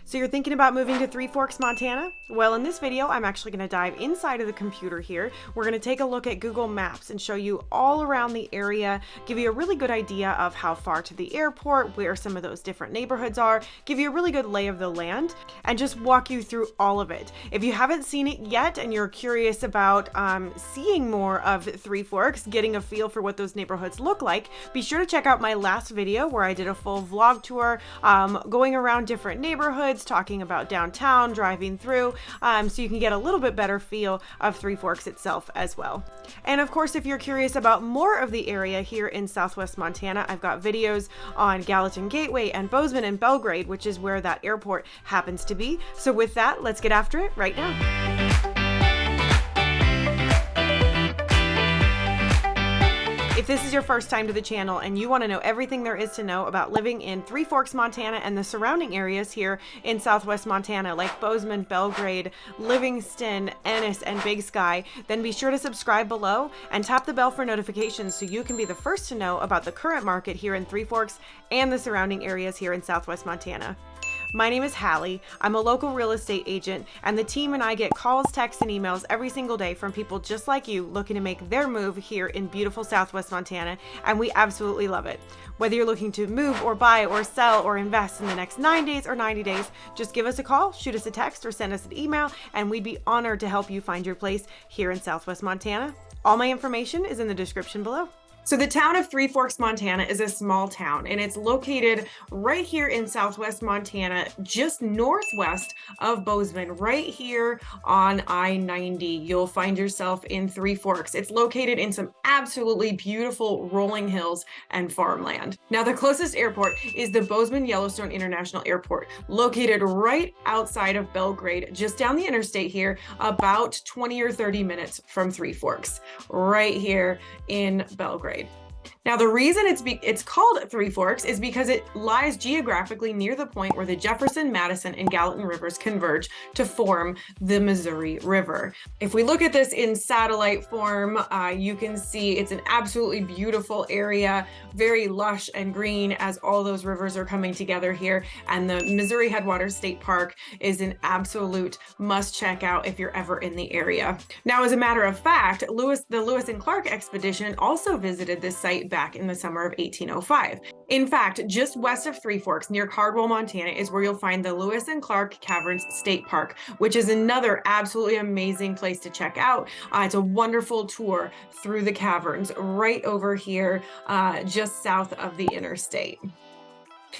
So you're thinking about moving to Three Forks, Montana? Well, in this video, I'm actually going to dive inside of the computer here. We're going to take a look at Google Maps and show you all around the area, give you a really good idea of how far to the airport, where some of those different neighborhoods are, give you a really good lay of the land, and just walk you through all of it. If you haven't seen it yet and you're curious about seeing more of Three Forks, getting a feel for what those neighborhoods look like, be sure to check out my last video where I did a full vlog tour, going around different neighborhoods, talking about downtown, driving through, so you can get a little bit better feel of Three Forks itself as well. And of course, if you're curious about more of the area here in Southwest Montana, I've got videos on Gallatin Gateway and Bozeman and Belgrade, which is where that airport happens to be. So with that, let's get after it right now. If this is your first time to the channel and you want to know everything there is to know about living in Three Forks, Montana and the surrounding areas here in Southwest Montana, like Bozeman, Belgrade, Livingston, Ennis, and Big Sky, then be sure to subscribe below and tap the bell for notifications so you can be the first to know about the current market here in Three Forks and the surrounding areas here in Southwest Montana. My name is Hallie. I'm a local real estate agent, and the team and I get calls, texts, and emails every single day from people just like you looking to make their move here in beautiful Southwest Montana, and we absolutely love it. Whether you're looking to move or buy or sell or invest in the next 9 days or 90 days, just give us a call, shoot us a text, or send us an email, and we'd be honored to help you find your place here in Southwest Montana. All my information is in the description below. So the town of Three Forks, Montana is a small town, and it's located right here in Southwest Montana, just northwest of Bozeman, right here on I-90. You'll find yourself in Three Forks. It's located in some absolutely beautiful rolling hills and farmland. Now, the closest airport is the Bozeman Yellowstone International Airport, located right outside of Belgrade, just down the interstate here, about 20 or 30 minutes from Three Forks, right here in Belgrade. Now, the reason it's called Three Forks is because it lies geographically near the point where the Jefferson, Madison, and Gallatin rivers converge to form the Missouri River. If we look at this in satellite form, you can see it's an absolutely beautiful area, very lush and green as all those rivers are coming together here. And the Missouri Headwaters State Park is an absolute must check out if you're ever in the area. Now, as a matter of fact, the Lewis and Clark expedition also visited this site back in the summer of 1805. In fact, just west of Three Forks, near Cardwell, Montana, is where you'll find the Lewis and Clark Caverns State Park, which is another absolutely amazing place to check out. It's a wonderful tour through the caverns right over here, just south of the interstate.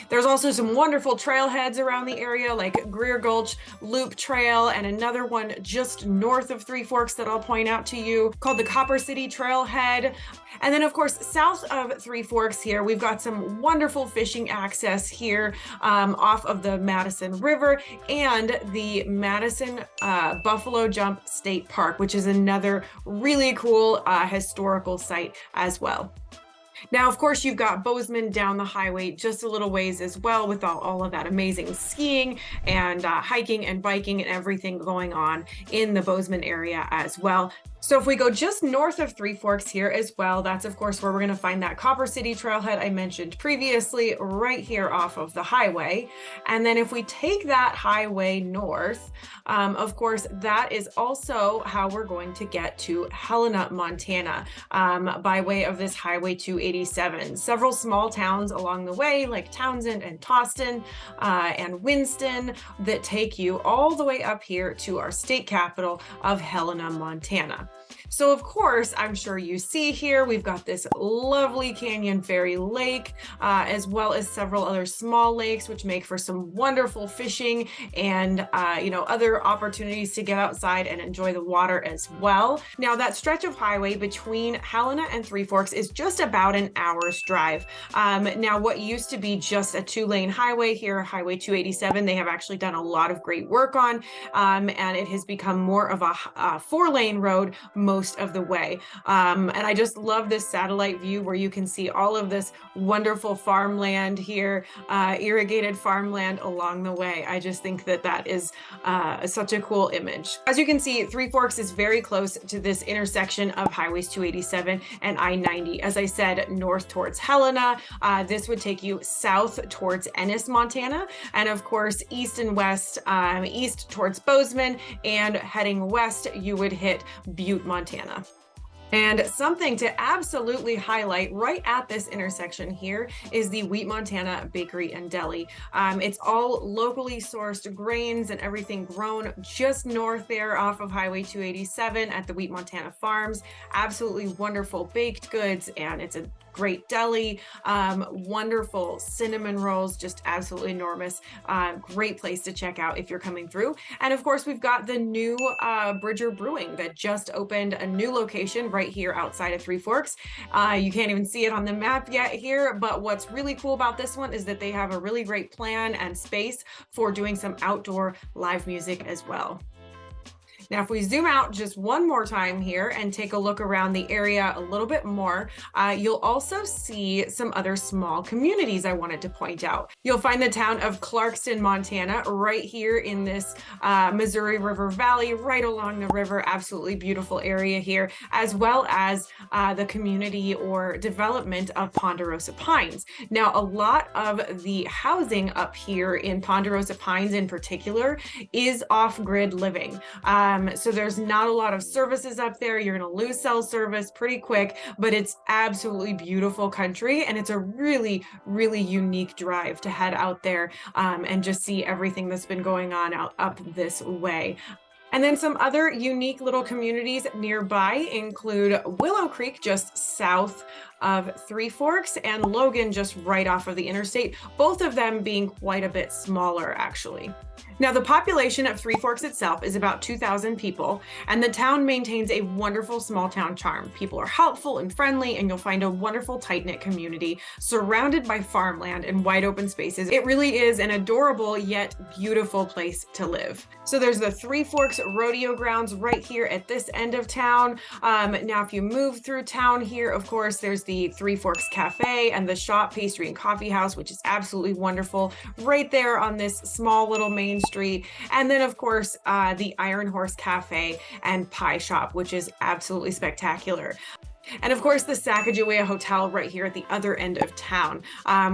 There's also some wonderful trailheads around the area, like Greer Gulch Loop Trail, and another one just north of Three Forks that I'll point out to you called the Copper City Trailhead. And then, of course, south of Three Forks here, we've got some wonderful fishing access here off of the Madison River and the Madison Buffalo Jump State Park, which is another really cool historical site as well. Now, of course, you've got Bozeman down the highway just a little ways as well, with all of that amazing skiing and hiking and biking and everything going on in the Bozeman area as well. So if we go just north of Three Forks here as well, that's of course where we're going to find that Copper City Trailhead I mentioned previously, right here off of the highway. And then if we take that highway north, of course, that is also how we're going to get to Helena, Montana, by way of this Highway 287. Several small towns along the way, like Townsend and Toston and Winston, that take you all the way up here to our state capital of Helena, Montana. So of course, I'm sure you see here, we've got this lovely Canyon Ferry Lake, as well as several other small lakes, which make for some wonderful fishing and, other opportunities to get outside and enjoy the water as well. Now, that stretch of highway between Helena and Three Forks is just about an hour's drive. Now, what used to be just a 2-lane highway here, Highway 287, they have actually done a lot of great work on, and it has become more of a 4-lane road most of the way. And I just love this satellite view where you can see all of this wonderful farmland here, irrigated farmland along the way. I just think that that is such a cool image. As you can see, Three Forks is very close to this intersection of highways 287 and I-90. As I said, north towards Helena, this would take you south towards Ennis, Montana, and of course east and west, east towards Bozeman, and heading west you would hit Butte, Montana. And something to absolutely highlight right at this intersection here is the Wheat Montana Bakery and Deli. It's all locally sourced grains and everything grown just north there off of Highway 287 at the Wheat Montana Farms. Absolutely wonderful baked goods, and it's a great deli, wonderful cinnamon rolls, just absolutely enormous. Great place to check out if you're coming through. And of course, we've got the new Bridger Brewing that just opened a new location right here outside of Three Forks. You can't even see it on the map yet here, but what's really cool about this one is that they have a really great plan and space for doing some outdoor live music as well. Now, if we zoom out just one more time here and take a look around the area a little bit more, you'll also see some other small communities I wanted to point out. You'll find the town of Clarkston, Montana, right here in this Missouri River Valley, right along the river. Absolutely beautiful area here, as well as the community or development of Ponderosa Pines. Now, a lot of the housing up here in Ponderosa Pines in particular is off-grid living. So there's not a lot of services up there. You're going to lose cell service pretty quick, but it's absolutely beautiful country. And it's a really, really unique drive to head out there and just see everything that's been going on out up this way. And then some other unique little communities nearby include Willow Creek, just south of Three Forks, and Logan, just right off of the interstate, both of them being quite a bit smaller, actually. Now, the population of Three Forks itself is about 2,000 people, and the town maintains a wonderful small town charm. People are helpful and friendly, and you'll find a wonderful tight-knit community surrounded by farmland and wide open spaces. It really is an adorable yet beautiful place to live. So there's the Three Forks Rodeo Grounds right here at this end of town. Now, if you move through town here, of course, there's the Three Forks Cafe and the Shop Pastry and Coffee House, which is absolutely wonderful, right there on this small little main street. And then, of course, the Iron Horse Cafe and Pie Shop, which is absolutely spectacular. And of course, the Sacagawea Hotel right here at the other end of town,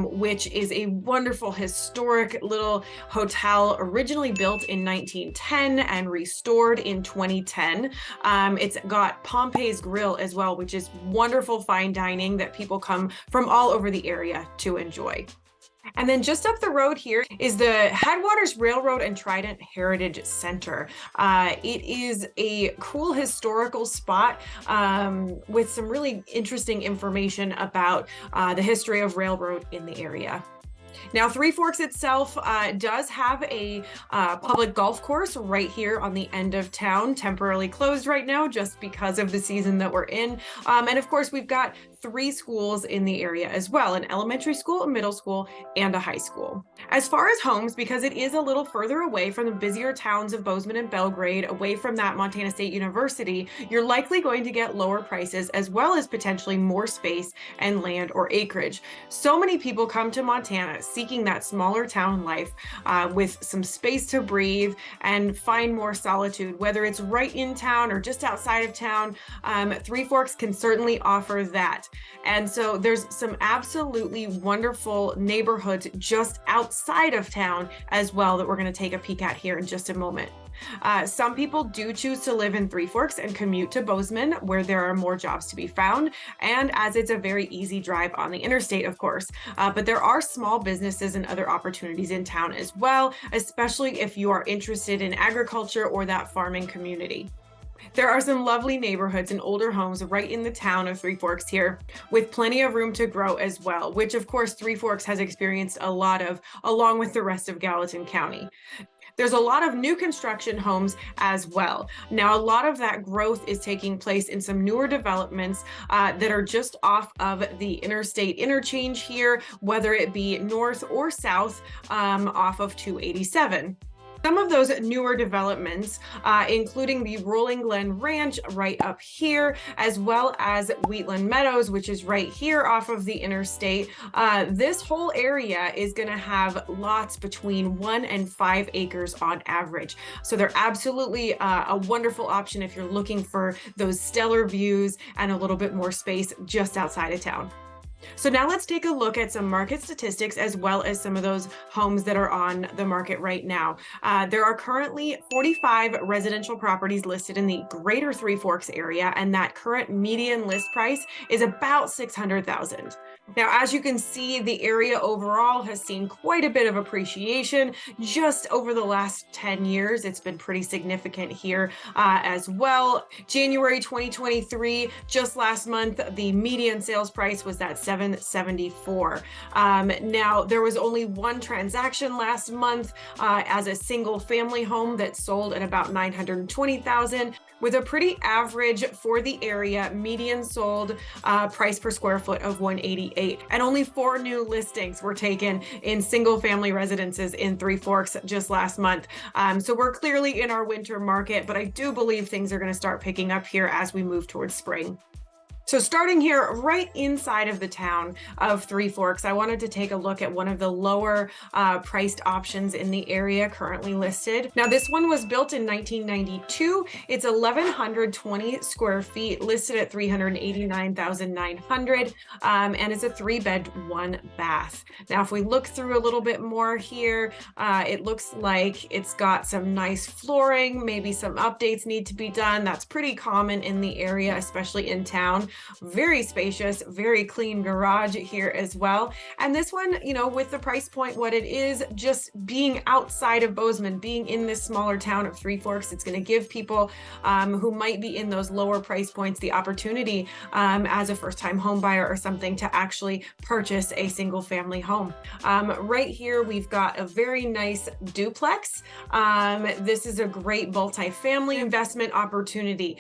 which is a wonderful historic little hotel originally built in 1910 and restored in 2010. It's got Pompey's Grill as well, which is wonderful fine dining that people come from all over the area to enjoy. And then just up the road here is the Headwaters Railroad and Trident Heritage Center. It is a cool historical spot with some really interesting information about the history of railroad in the area. Now, Three Forks itself does have a public golf course right here on the end of town, temporarily closed right now just because of the season that we're in. And of course, we've got 3 schools in the area as well, an elementary school, a middle school, and a high school. As far as homes, because it is a little further away from the busier towns of Bozeman and Belgrade, away from that Montana State University, you're likely going to get lower prices as well as potentially more space and land or acreage. So many people come to Montana seeking that smaller town life with some space to breathe and find more solitude, whether it's right in town or just outside of town. Three Forks can certainly offer that. And so there's some absolutely wonderful neighborhoods just outside of town as well that we're going to take a peek at here in just a moment. Some people do choose to live in Three Forks and commute to Bozeman, where there are more jobs to be found, and as it's a very easy drive on the interstate, of course. But there are small businesses and other opportunities in town as well, especially if you are interested in agriculture or that farming community. There are some lovely neighborhoods and older homes right in the town of Three Forks here, with plenty of room to grow as well, which of course Three Forks has experienced a lot of, along with the rest of Gallatin County. There's a lot of new construction homes as well. Now, a lot of that growth is taking place in some newer developments that are just off of the interstate interchange here, whether it be north or south off of 287. Some of those newer developments, including the Rolling Glen Ranch right up here, as well as Wheatland Meadows, which is right here off of the interstate. This whole area is going to have lots between 1 and 5 acres on average. So they're absolutely a wonderful option if you're looking for those stellar views and a little bit more space just outside of town. So now let's take a look at some market statistics as well as some of those homes that are on the market right now. There are currently 45 residential properties listed in the greater Three Forks area, and that current median list price is about $600,000. Now, as you can see, the area overall has seen quite a bit of appreciation just over the last 10 years. It's been pretty significant here as well. January 2023, just last month, the median sales price was at $774. Now, there was only one transaction last month as a single family home that sold at about $920,000, with a pretty average for the area median sold price per square foot of $188. And only 4 new listings were taken in single family residences in Three Forks just last month. So we're clearly in our winter market, but I do believe things are going to start picking up here as we move towards spring. So starting here right inside of the town of Three Forks, I wanted to take a look at one of the lower priced options in the area currently listed. Now, this one was built in 1992. It's 1,120 square feet, listed at $389,900, and it's a 3-bed, 1-bath. Now, if we look through a little bit more here, it looks like it's got some nice flooring, maybe some updates need to be done. That's pretty common in the area, especially in town. Very spacious, very clean garage here as well. And this one, you know, with the price point, what it is, just being outside of Bozeman, being in this smaller town of Three Forks, it's going to give people who might be in those lower price points the opportunity as a first-time home buyer or something to actually purchase a single family home. Right here, we've got a very nice duplex. This is a great multi-family investment opportunity.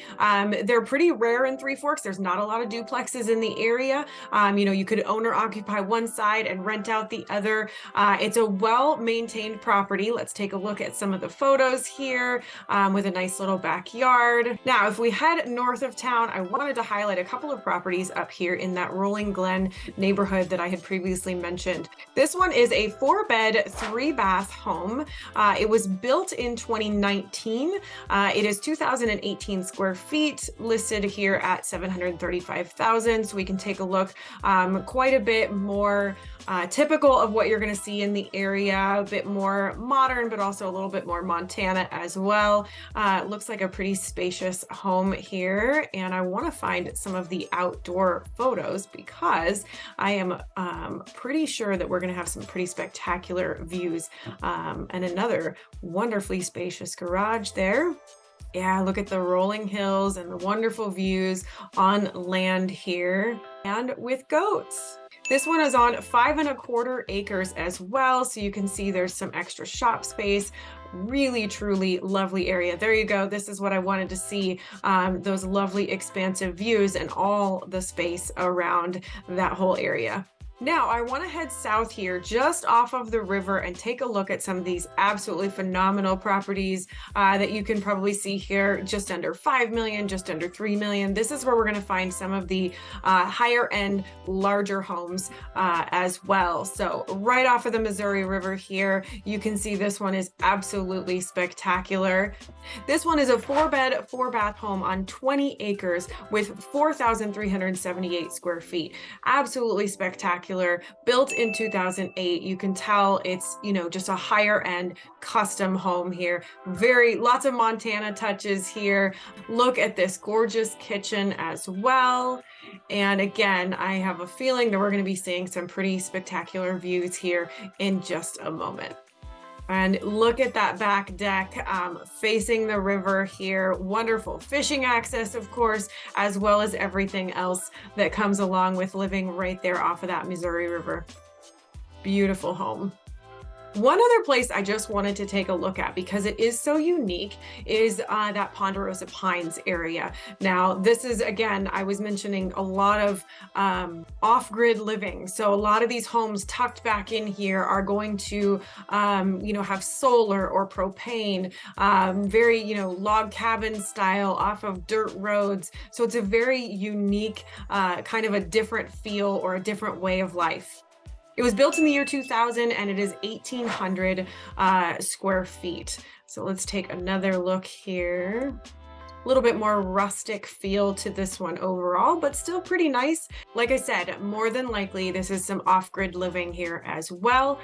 They're pretty rare in Three Forks. There's not a lot of duplexes in the area. You know, you could own or occupy one side and rent out the other. It's a well-maintained property. Let's take a look at some of the photos here with a nice little backyard. Now, if we head north of town, I wanted to highlight a couple of properties up here in that Rolling Glen neighborhood that I had previously mentioned. This one is a 4-bed, 3-bath home. It was built in 2019. It is 2,018 square feet, listed here at $735,000. So we can take a look. Quite a bit more typical of what you're going to see in the area, a bit more modern, but also a little bit more Montana as well. It looks like a pretty spacious home here. And I want to find some of the outdoor photos because I am pretty sure that we're going to have some pretty spectacular views and another wonderfully spacious garage there. Yeah, look at the rolling hills and the wonderful views on land here, and with goats. This one is on 5¼ acres as well, so you can see there's some extra shop space. Really, truly lovely area. There you go. This is what I wanted to see, those lovely expansive views and all the space around that whole area. Now, I want to head south here just off of the river and take a look at some of these absolutely phenomenal properties that you can probably see here, just under 5 million, just under 3 million. This is where we're going to find some of the higher end, larger homes as well. So right off of the Missouri River here, you can see this one is absolutely spectacular. This one is a 4-bed, 4-bath home on 20 acres with 4,378 square feet. Absolutely spectacular. Built in 2008. You can tell it's, you know, just a higher end custom home here. Lots of Montana touches here. Look at this gorgeous kitchen as well. And again, I have a feeling that we're going to be seeing some pretty spectacular views here in just a moment. And look at that back deck facing the river here. Wonderful fishing access, of course, as well as everything else that comes along with living right there off of that Missouri River. Beautiful home. One other place I just wanted to take a look at because it is so unique is that Ponderosa Pines area. Now, this is, again, I was mentioning a lot of off-grid living. So a lot of these homes tucked back in here are going to, have solar or propane, very, log cabin style off of dirt roads. So it's a very unique, kind of a different feel or a different way of life. It was built in the year 2000 and it is 1,800 square feet. So let's take another look here. A little bit more rustic feel to this one overall, but still pretty nice. Like I said, more than likely, this is some off-grid living here as well,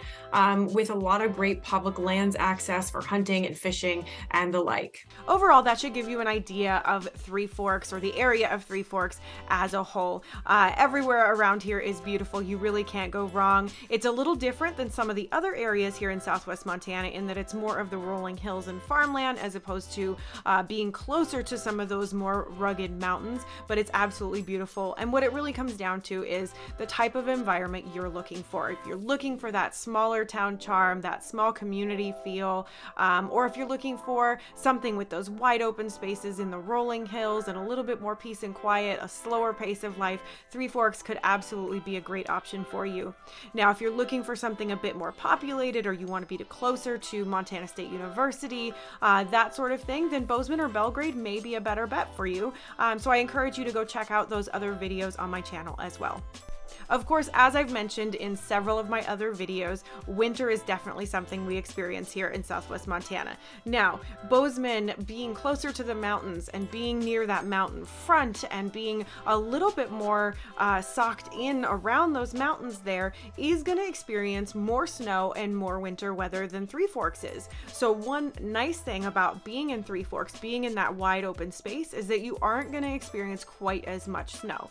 with a lot of great public lands access for hunting and fishing and the like. Overall, that should give you an idea of Three Forks, or the area of Three Forks as a whole. Everywhere around here is beautiful. You really can't go wrong. It's a little different than some of the other areas here in Southwest Montana in that it's more of the rolling hills and farmland as opposed to being closer to some of those more rugged mountains, but it's absolutely beautiful. And what it really comes down to is the type of environment you're looking for. If you're looking for that smaller town charm, that small community feel, or if you're looking for something with those wide open spaces in the rolling hills and a little bit more peace and quiet, a slower pace of life, Three Forks could absolutely be a great option for you. Now, if you're looking for something a bit more populated, or you want to be closer to Montana State University, that sort of thing, then Bozeman or Belgrade may be a better bet for you. So I encourage you to go check out those other videos on my channel as well. Of course, as I've mentioned in several of my other videos, winter is definitely something we experience here in Southwest Montana. Now, Bozeman being closer to the mountains and being near that mountain front and being a little bit more socked in around those mountains there is going to experience more snow and more winter weather than Three Forks is. So one nice thing about being in Three Forks, being in that wide open space, is that you aren't going to experience quite as much snow.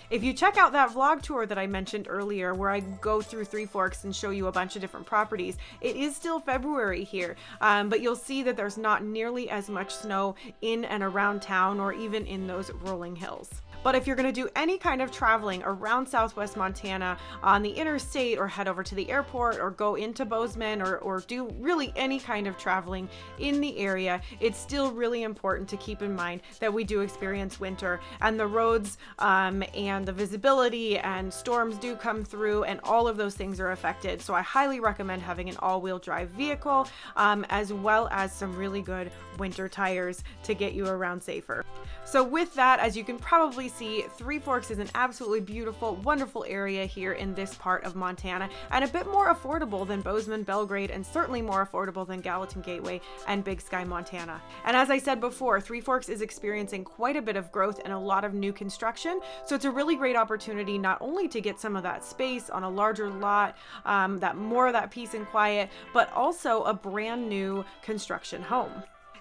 If you check out that vlog tour that I mentioned earlier, where I go through Three Forks and show you a bunch of different properties, it is still February here, but you'll see that there's not nearly as much snow in and around town or even in those rolling hills. But if you're going to do any kind of traveling around Southwest Montana on the interstate, or head over to the airport, or go into Bozeman, or do really any kind of traveling in the area, it's still really important to keep in mind that we do experience winter, and the roads and the visibility and storms do come through, and all of those things are affected. So I highly recommend having an all-wheel drive vehicle, as well as some really good winter tires to get you around safer. So with that, as you can probably see, Three Forks is an absolutely beautiful, wonderful area here in this part of Montana, and a bit more affordable than Bozeman, Belgrade, and certainly more affordable than Gallatin Gateway and Big Sky, Montana. And as I said before, Three Forks is experiencing quite a bit of growth and a lot of new construction, so it's a really great opportunity not only to get some of that space on a larger lot, that more of that peace and quiet, but also a brand new construction home.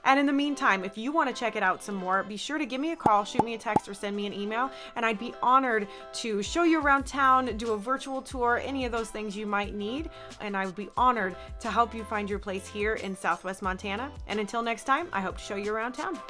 And in the meantime, if you want to check it out some more, be sure to give me a call, shoot me a text, or send me an email, and I'd be honored to show you around town, do a virtual tour, any of those things you might need, and I would be honored to help you find your place here in Southwest Montana. And until next time, I hope to show you around town.